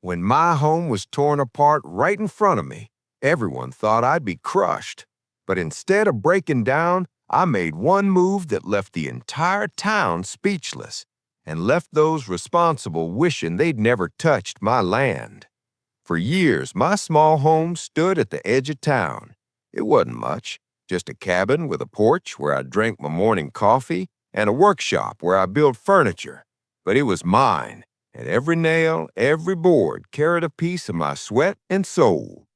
When my home was torn apart right in front of me, everyone thought I'd be crushed. But instead of breaking down, I made one move that left the entire town speechless and left those responsible wishing they'd never touched my land. For years, my small home stood at the edge of town. It wasn't much, just a cabin with a porch where I drank my morning coffee and a workshop where I built furniture. But it was mine, and every nail, every board carried a piece of my sweat and soul.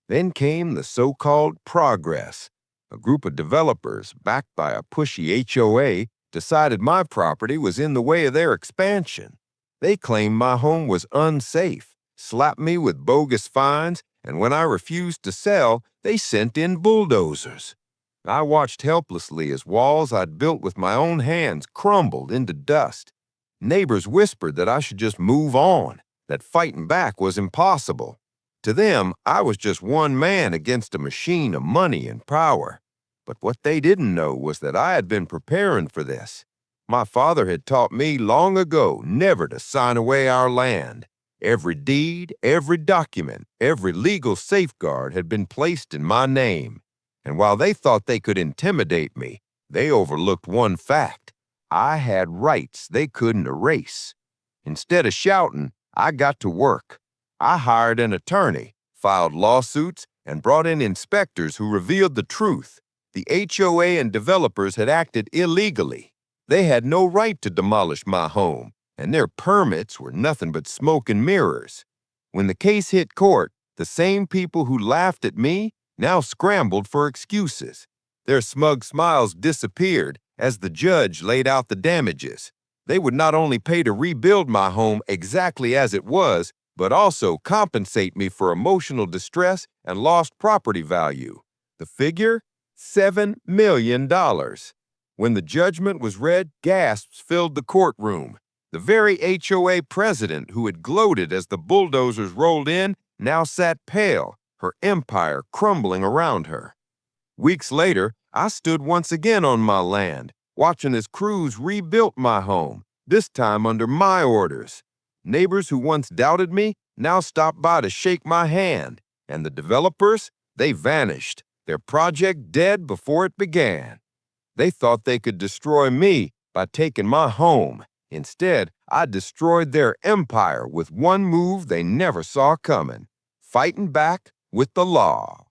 Then came the so-called progress. A group of developers, backed by a pushy HOA, decided my property was in the way of their expansion. They claimed my home was unsafe, slapped me with bogus fines, and when I refused to sell, they sent in bulldozers. I watched helplessly as walls I'd built with my own hands crumbled into dust. Neighbors whispered that I should just move on, that fighting back was impossible. To them, I was just one man against a machine of money and power. But what they didn't know was that I had been preparing for this. My father had taught me long ago never to sign away our land. Every deed, every document, every legal safeguard had been placed in my name. And while they thought they could intimidate me, they overlooked one fact. I had rights they couldn't erase. Instead of shouting, I got to work. I hired an attorney, filed lawsuits, and brought in inspectors who revealed the truth. The HOA and developers had acted illegally. They had no right to demolish my home, and their permits were nothing but smoke and mirrors. When the case hit court, the same people who laughed at me now scrambled for excuses. Their smug smiles disappeared as the judge laid out the damages. They would not only pay to rebuild my home exactly as it was, but also compensate me for emotional distress and lost property value. The figure? $7 million. When the judgment was read, gasps filled the courtroom. The very HOA president who had gloated as the bulldozers rolled in now sat pale, her empire crumbling around her. Weeks later, I stood once again on my land, watching as crews rebuilt my home, this time under my orders. Neighbors who once doubted me now stopped by to shake my hand, and the developers, they vanished, their project dead before it began. They thought they could destroy me by taking my home. Instead, I destroyed their empire with one move they never saw coming, fighting back with the law.